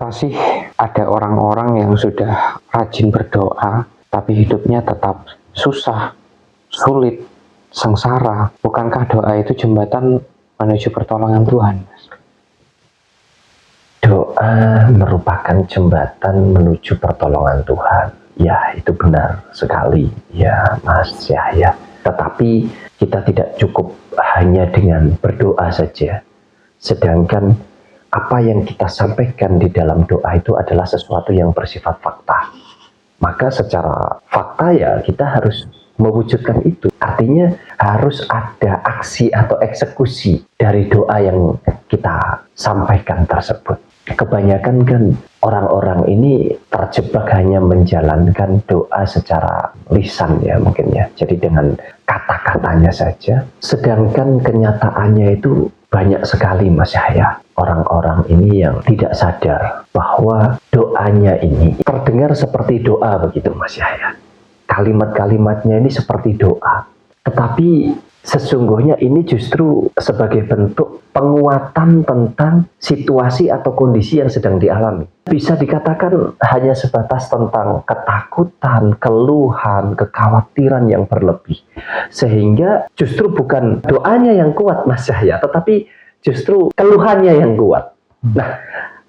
Kenapa sih ada orang-orang yang sudah rajin berdoa, tapi hidupnya tetap susah, sulit, sengsara? Bukankah doa itu jembatan menuju pertolongan Tuhan? Doa merupakan jembatan menuju pertolongan Tuhan. Ya, itu benar sekali, ya Mas Yahya. Tetapi kita tidak cukup hanya dengan berdoa saja. Sedangkan apa yang kita sampaikan di dalam doa itu adalah sesuatu yang bersifat fakta. Maka secara fakta ya kita harus mewujudkan itu. Artinya harus ada aksi atau eksekusi dari doa yang kita sampaikan tersebut. Kebanyakan kan orang-orang ini terjebak hanya menjalankan doa secara lisan ya mungkin ya. Jadi dengan kata-katanya saja. Sedangkan kenyataannya itu banyak sekali Mas Yahya. Orang-orang ini yang tidak sadar bahwa doanya ini terdengar seperti doa begitu Mas Yahya. Kalimat-kalimatnya ini seperti doa. Tetapi sesungguhnya ini justru sebagai bentuk penguatan tentang situasi atau kondisi yang sedang dialami. Bisa dikatakan hanya sebatas tentang ketakutan, keluhan, kekhawatiran yang berlebih. Sehingga justru bukan doanya yang kuat Mas Yahya, tetapi justru keluhannya yang kuat. Nah,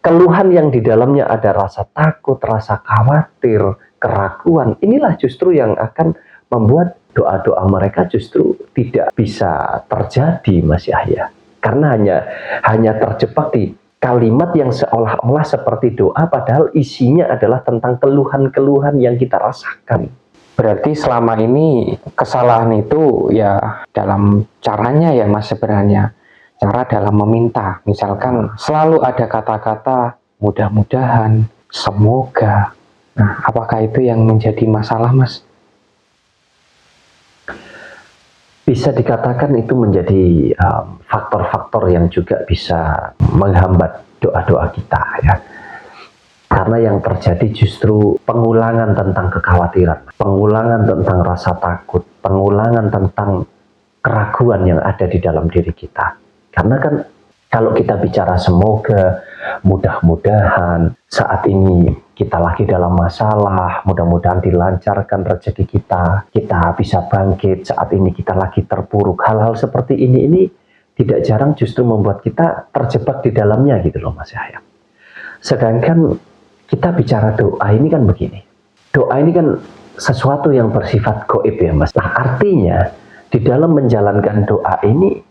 keluhan yang di dalamnya ada rasa takut, rasa khawatir, keraguan, inilah justru yang akan membuat doa-doa mereka justru tidak bisa terjadi Mas Yahya. Karena hanya terjebak di kalimat yang seolah-olah seperti doa padahal isinya adalah tentang keluhan-keluhan yang kita rasakan. Berarti selama ini kesalahan itu ya dalam caranya ya Mas sebenarnya. Cara dalam meminta. Misalkan selalu ada kata-kata mudah-mudahan, semoga. Nah, apakah itu yang menjadi masalah Mas? Bisa dikatakan itu menjadi faktor-faktor yang juga bisa menghambat doa-doa kita ya. Karena yang terjadi justru pengulangan tentang kekhawatiran, pengulangan tentang rasa takut, pengulangan tentang keraguan yang ada di dalam diri kita. Karena kan kalau kita bicara semoga, mudah-mudahan saat ini kita lagi dalam masalah, mudah-mudahan dilancarkan rezeki kita bisa bangkit, saat ini kita lagi terpuruk. Hal-hal seperti ini tidak jarang justru membuat kita terjebak di dalamnya gitu loh Mas Yahya. Sedangkan kita bicara doa ini kan begini. Doa ini kan sesuatu yang bersifat gaib ya Mas. Nah artinya di dalam menjalankan doa ini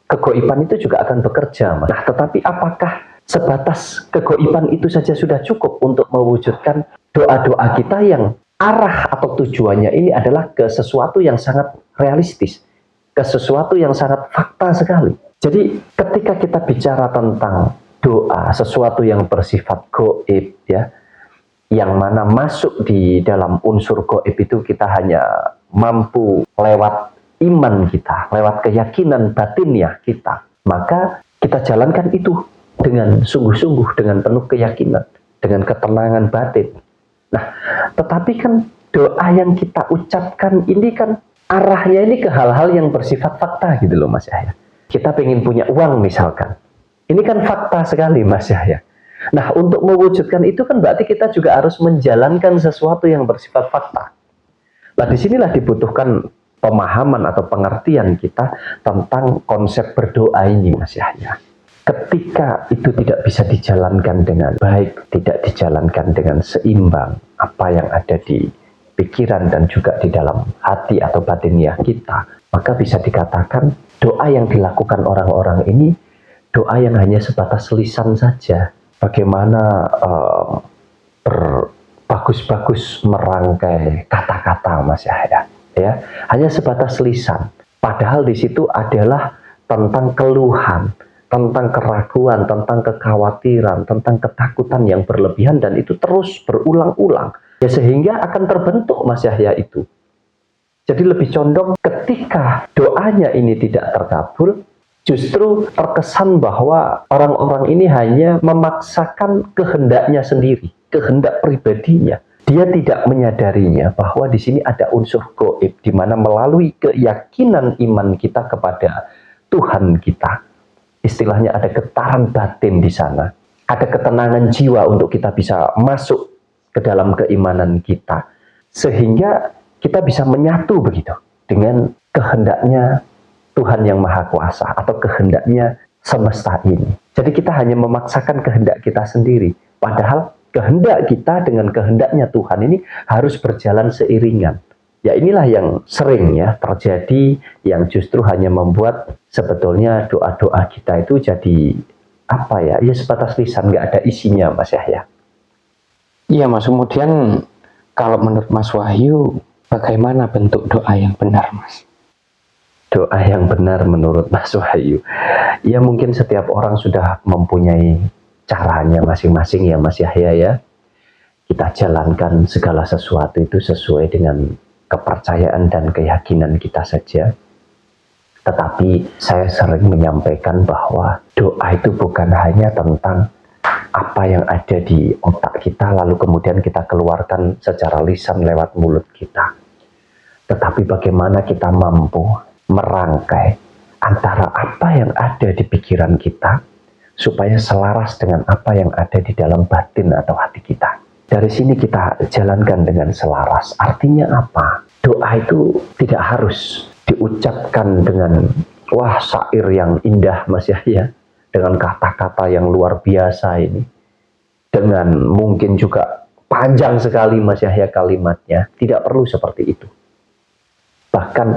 kegoiban itu juga akan bekerja Mas. Nah tetapi apakah sebatas kegoiban itu saja sudah cukup untuk mewujudkan doa-doa kita yang arah atau tujuannya ini adalah ke sesuatu yang sangat realistis, ke sesuatu yang sangat fakta sekali. Jadi ketika kita bicara tentang doa, sesuatu yang bersifat gaib ya, yang mana masuk di dalam unsur gaib itu kita hanya mampu lewat iman kita, lewat keyakinan batinnya kita, maka kita jalankan itu dengan sungguh-sungguh, dengan penuh keyakinan, dengan ketenangan batin. Nah, tetapi kan doa yang kita ucapkan ini kan arahnya ini ke hal-hal yang bersifat fakta gitu loh Mas Yahya. Kita pengen punya uang misalkan, ini kan fakta sekali Mas Yahya. Nah, untuk mewujudkan itu kan berarti kita juga harus menjalankan sesuatu yang bersifat fakta. Nah, disinilah dibutuhkan pemahaman atau pengertian kita tentang konsep berdoa ini Mas Yahya. Ketika itu tidak bisa dijalankan dengan baik, tidak dijalankan dengan seimbang apa yang ada di pikiran dan juga di dalam hati atau batiniah kita, maka bisa dikatakan doa yang dilakukan orang-orang ini doa yang hanya sebatas lisan saja. Bagaimana bagus-bagus merangkai kata-kata Mas Yahya. Ya, hanya sebatas lisan. Padahal di situ adalah tentang keluhan, tentang keraguan, tentang kekhawatiran, tentang ketakutan yang berlebihan dan itu terus berulang-ulang. Ya sehingga akan terbentuk Mas Yahya itu. Jadi lebih condong ketika doanya ini tidak terkabul, justru terkesan bahwa orang-orang ini hanya memaksakan kehendaknya sendiri, kehendak pribadinya. Dia tidak menyadarinya bahwa di sini ada unsur gaib, di mana melalui keyakinan iman kita kepada Tuhan kita, istilahnya ada getaran batin di sana. ada ketenangan jiwa untuk kita bisa masuk ke dalam keimanan kita, sehingga kita bisa menyatu begitu dengan kehendaknya Tuhan yang Maha Kuasa atau kehendaknya semesta ini. Jadi kita hanya memaksakan kehendak kita sendiri, padahal kehendak kita dengan kehendaknya Tuhan ini harus berjalan seiringan. Ya inilah yang sering ya terjadi, yang justru hanya membuat sebetulnya doa-doa kita itu jadi apa ya, ya sebatas lisan, nggak ada isinya Mas Yahya. Iya Mas, kemudian kalau menurut Mas Wahyu, bagaimana bentuk doa yang benar Mas? Doa yang benar menurut Mas Wahyu, ya mungkin setiap orang sudah mempunyai caranya masing-masing ya Mas Yahya ya. Kita jalankan segala sesuatu itu sesuai dengan kepercayaan dan keyakinan kita saja. Tetapi saya sering menyampaikan bahwa doa itu bukan hanya tentang apa yang ada di otak kita lalu kemudian kita keluarkan secara lisan lewat mulut kita. Tetapi bagaimana kita mampu merangkai antara apa yang ada di pikiran kita supaya selaras dengan apa yang ada di dalam batin atau hati kita. Dari sini kita jalankan dengan selaras. Artinya apa? Doa itu tidak harus diucapkan dengan wah syair yang indah Mas Yahya, dengan kata-kata yang luar biasa ini, dengan mungkin juga panjang sekali Mas Yahya kalimatnya. Tidak perlu seperti itu. Bahkan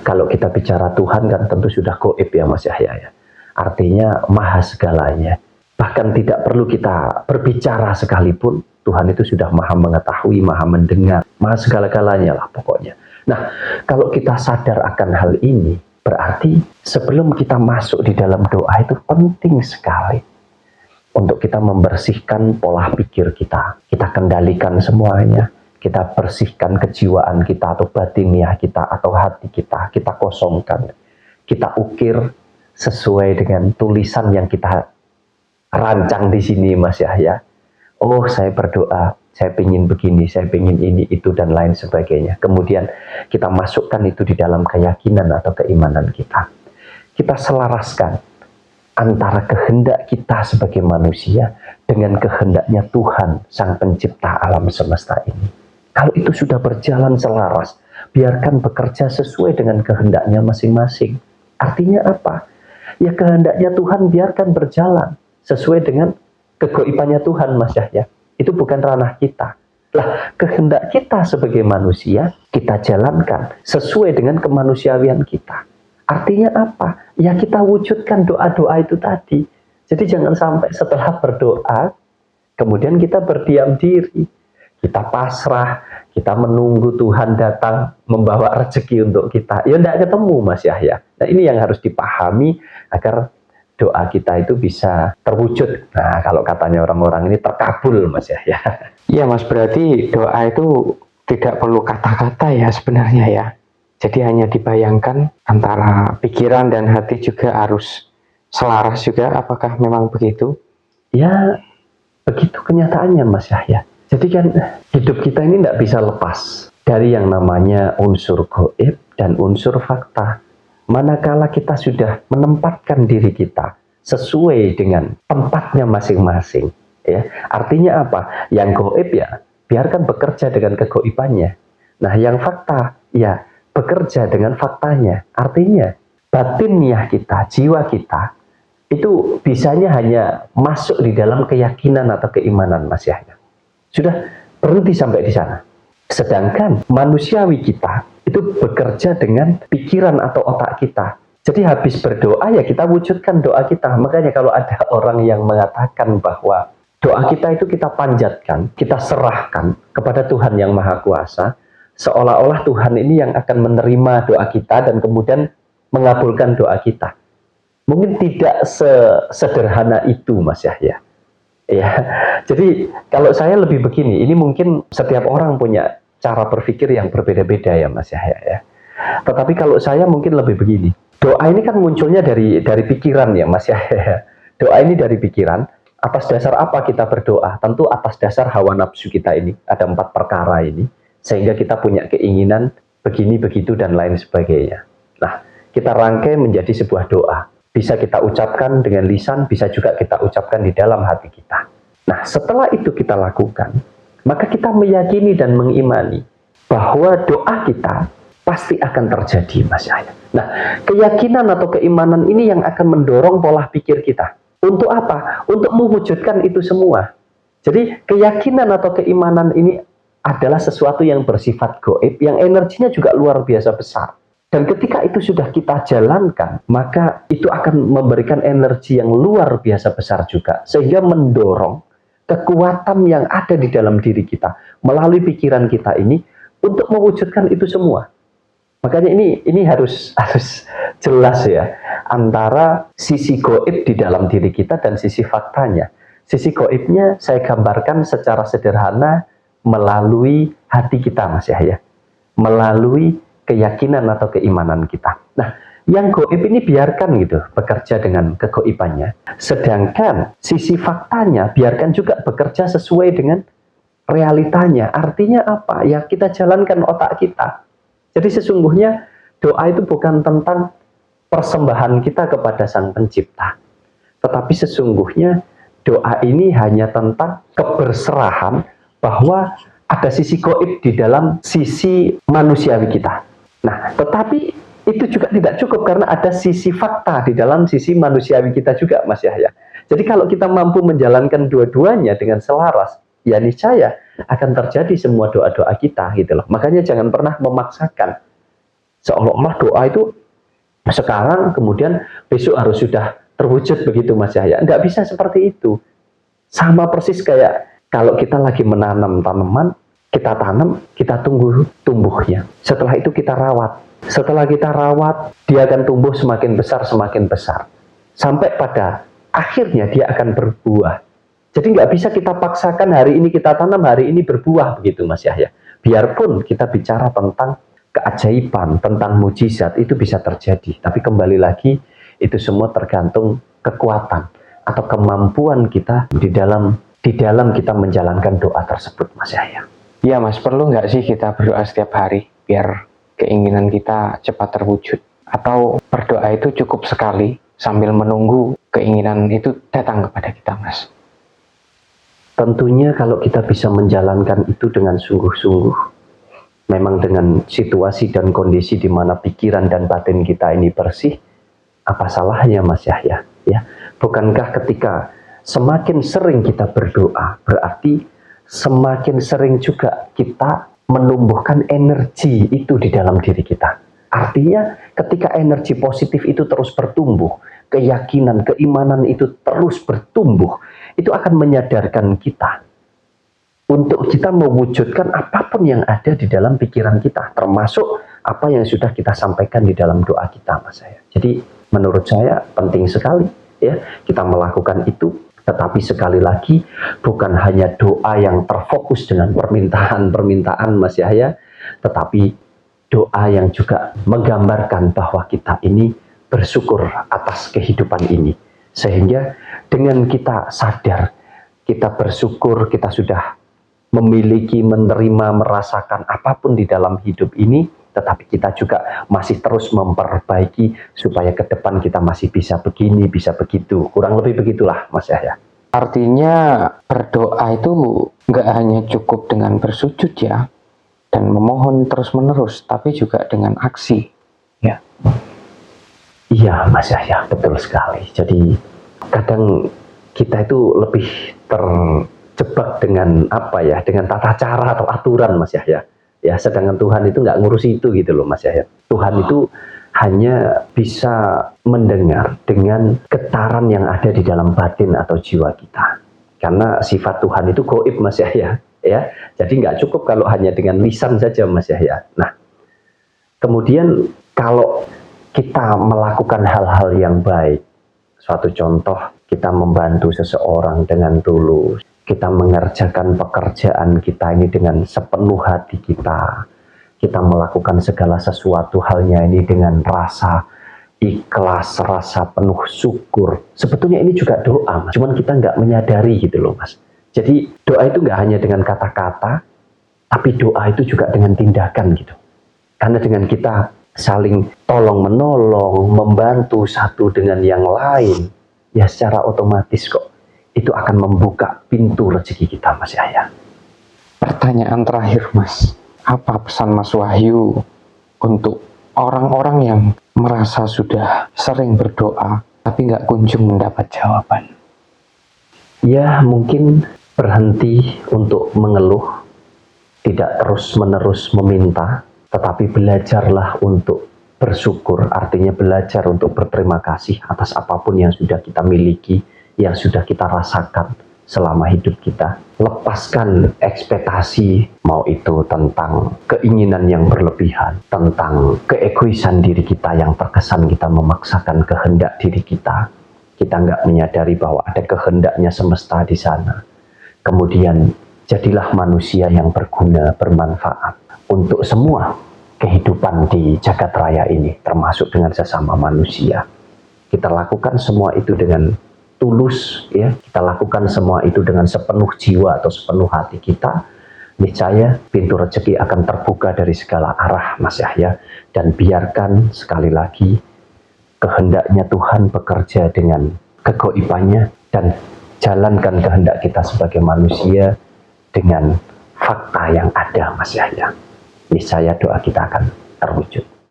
kalau kita bicara Tuhan kan tentu sudah gaib ya Mas Yahya ya. Artinya maha segalanya. Bahkan tidak perlu kita berbicara sekalipun, Tuhan itu sudah maha mengetahui, maha mendengar, maha segala-galanya lah pokoknya. Nah, kalau kita sadar akan hal ini, berarti sebelum kita masuk di dalam doa itu penting sekali untuk kita membersihkan pola pikir kita. Kita kendalikan semuanya. Kita bersihkan kejiwaan kita atau batiniah kita atau hati kita. Kita kosongkan. Kita ukir sesuai dengan tulisan yang kita rancang di sini Mas Yahya. Oh, saya berdoa, saya ingin begini, saya ingin ini, itu, dan lain sebagainya. Kemudian kita masukkan itu di dalam keyakinan atau keimanan kita. Kita selaraskan antara kehendak kita sebagai manusia dengan kehendaknya Tuhan, Sang Pencipta alam semesta ini. Kalau itu sudah berjalan selaras, biarkan bekerja sesuai dengan kehendaknya masing-masing. Artinya apa? Ya kehendaknya Tuhan biarkan berjalan sesuai dengan kegoibannya Tuhan Mas Yahya. Itu bukan ranah kita. Lah, kehendak kita sebagai manusia kita jalankan sesuai dengan kemanusiawian kita. Artinya apa? Ya kita wujudkan doa-doa itu tadi. Jadi jangan sampai setelah berdoa kemudian kita berdiam diri. Kita pasrah, kita menunggu Tuhan datang membawa rezeki untuk kita. Ya enggak ketemu Mas Yahya. Nah, ini yang harus dipahami agar doa kita itu bisa terwujud. Nah, kalau katanya orang-orang ini terkabul Mas Yahya. Iya Mas, berarti doa itu tidak perlu kata-kata ya sebenarnya ya. Jadi hanya dibayangkan antara pikiran dan hati juga harus selaras juga. Apakah memang begitu? Ya, begitu kenyataannya Mas Yahya. Jadi kan hidup kita ini tidak bisa lepas dari yang namanya unsur gaib dan unsur fakta. Manakala kita sudah menempatkan diri kita sesuai dengan tempatnya masing-masing, ya. Artinya apa? Yang gaib ya biarkan bekerja dengan kegoibannya. Nah, yang fakta ya bekerja dengan faktanya. Artinya batiniah kita, jiwa kita itu bisanya hanya masuk di dalam keyakinan atau keimanan Mas Yahya. Sudah berhenti sampai di sana. Sedangkan manusiawi kita itu bekerja dengan pikiran atau otak kita. Jadi habis berdoa ya kita wujudkan doa kita. Makanya kalau ada orang yang mengatakan bahwa doa kita itu kita panjatkan, kita serahkan kepada Tuhan yang Maha Kuasa, seolah-olah Tuhan ini yang akan menerima doa kita dan kemudian mengabulkan doa kita. Mungkin tidak sesederhana itu Mas Yahya. Ya, jadi kalau saya lebih begini, ini mungkin setiap orang punya cara berpikir yang berbeda-beda ya Mas Yahya ya. Tetapi kalau saya mungkin lebih begini, doa ini kan munculnya dari pikiran ya Mas Yahya. Doa ini dari pikiran. Atas dasar apa kita berdoa? Tentu atas dasar hawa nafsu kita ini. Ada 4 perkara ini, sehingga kita punya keinginan begini, begitu, dan lain sebagainya. Nah, kita rangkai menjadi sebuah doa. bisa kita ucapkan dengan lisan, bisa juga kita ucapkan di dalam hati kita. Nah, setelah itu kita lakukan, maka kita meyakini dan mengimani bahwa doa kita pasti akan terjadi, Mas Yahya. Nah, keyakinan atau keimanan ini yang akan mendorong pola pikir kita. Untuk apa? Untuk mewujudkan itu semua. Jadi, keyakinan atau keimanan ini adalah sesuatu yang bersifat gaib, yang energinya juga luar biasa besar. Dan ketika itu sudah kita jalankan, maka itu akan memberikan energi yang luar biasa besar juga, sehingga mendorong kekuatan yang ada di dalam diri kita melalui pikiran kita ini untuk mewujudkan itu semua. Makanya ini harus jelas ya, antara sisi gaib di dalam diri kita dan sisi faktanya. Sisi gaibnya saya gambarkan secara sederhana melalui hati kita, Mas Yahya, melalui keyakinan atau keimanan kita. Nah, yang gaib ini biarkan gitu bekerja dengan kegaibannya. Sedangkan sisi faktanya biarkan juga bekerja sesuai dengan realitanya. Artinya apa? Ya kita jalankan otak kita. Jadi sesungguhnya doa itu bukan tentang persembahan kita kepada Sang Pencipta. Tetapi sesungguhnya doa ini hanya tentang keberserahan bahwa ada sisi gaib di dalam sisi manusiawi kita. Nah, tetapi itu juga tidak cukup karena ada sisi fakta di dalam sisi manusiawi kita juga, Mas Yahya. Jadi kalau kita mampu menjalankan dua-duanya dengan selaras, ya niscaya akan terjadi semua doa-doa kita gitu loh. Makanya jangan pernah memaksakan seolah-olah doa itu sekarang kemudian besok harus sudah terwujud begitu, Mas Yahya. Enggak bisa seperti itu. Sama persis kayak kalau kita lagi menanam tanaman, kita tanam, kita tunggu tumbuhnya. Setelah itu kita rawat. Setelah kita rawat, dia akan tumbuh semakin besar, sampai pada akhirnya dia akan berbuah. Jadi nggak bisa kita paksakan hari ini kita tanam, hari ini berbuah begitu, Mas Yahya. Biarpun kita bicara tentang keajaiban, tentang mujizat, itu bisa terjadi. Tapi kembali lagi, itu semua tergantung kekuatan atau kemampuan kita di dalam kita menjalankan doa tersebut, Mas Yahya. Iya Mas, perlu nggak sih kita berdoa setiap hari biar keinginan kita cepat terwujud? Atau berdoa itu cukup sekali sambil menunggu keinginan itu datang kepada kita, Mas? Tentunya kalau kita bisa menjalankan itu dengan sungguh-sungguh, memang dengan situasi dan kondisi di mana pikiran dan batin kita ini bersih, apa salahnya, Mas Yahya? Ya, bukankah ketika semakin sering kita berdoa, berarti semakin sering juga kita menumbuhkan energi itu di dalam diri kita. Artinya ketika energi positif itu terus bertumbuh, keyakinan, keimanan itu terus bertumbuh, itu akan menyadarkan kita untuk kita mewujudkan apapun yang ada di dalam pikiran kita, termasuk apa yang sudah kita sampaikan di dalam doa kita, Mas saya. Jadi menurut saya penting sekali ya kita melakukan itu. Tetapi sekali lagi, bukan hanya doa yang terfokus dengan permintaan-permintaan, Mas Yahya, tetapi doa yang juga menggambarkan bahwa kita ini bersyukur atas kehidupan ini. Sehingga dengan kita sadar, kita bersyukur, kita sudah memiliki, menerima, merasakan apapun di dalam hidup ini, tetapi kita juga masih terus memperbaiki supaya ke depan kita masih bisa begini, bisa begitu. Kurang lebih begitulah, Mas Yahya. Artinya berdoa itu nggak hanya cukup dengan bersujud ya, dan memohon terus-menerus, tapi juga dengan aksi. Ya. Iya, Mas Yahya, betul sekali. Jadi kadang kita itu lebih terjebak dengan apa ya, dengan tata cara atau aturan, Mas Yahya. Ya, sedangkan Tuhan itu nggak ngurusi itu gitu loh, Mas Yahya. Tuhan itu hanya bisa mendengar dengan getaran yang ada di dalam batin atau jiwa kita. Karena sifat Tuhan itu gaib, Mas Yahya. Ya, jadi nggak cukup kalau hanya dengan lisan saja, Mas Yahya. Nah, kemudian kalau kita melakukan hal-hal yang baik, suatu contoh kita membantu seseorang dengan tulus, kita mengerjakan pekerjaan kita ini dengan sepenuh hati kita melakukan segala sesuatu halnya ini dengan rasa ikhlas, rasa penuh syukur. Sebetulnya ini juga doa, Mas. Cuman kita nggak menyadari gitu loh, Mas. Jadi doa itu nggak hanya dengan kata-kata, tapi doa itu juga dengan tindakan gitu. Karena dengan kita saling tolong-menolong, membantu satu dengan yang lain, ya secara otomatis kok itu akan membuka pintu rezeki kita, Mas Yahya. Pertanyaan terakhir, Mas. Apa pesan Mas Wahyu untuk orang-orang yang merasa sudah sering berdoa tapi nggak kunjung mendapat jawaban? Ya, mungkin berhenti untuk mengeluh, tidak terus-menerus meminta, tetapi belajarlah untuk bersyukur, artinya belajar untuk berterima kasih atas apapun yang sudah kita miliki, yang sudah kita rasakan selama hidup kita. Lepaskan ekspektasi, mau itu tentang keinginan yang berlebihan, tentang keegoisan diri kita yang terkesan kita memaksakan kehendak diri kita. Kita nggak menyadari bahwa ada kehendaknya semesta di sana. Kemudian jadilah manusia yang berguna, bermanfaat untuk semua kehidupan di jagat raya ini, termasuk dengan sesama manusia. Kita lakukan semua itu dengan tulus, ya. Kita lakukan semua itu dengan sepenuh jiwa atau sepenuh hati kita. Niscaya pintu rezeki akan terbuka dari segala arah, Mas Yahya. Dan biarkan sekali lagi kehendaknya Tuhan bekerja dengan kegoibannya, dan jalankan kehendak kita sebagai manusia dengan fakta yang ada, Mas Yahya. Niscaya doa kita akan terwujud.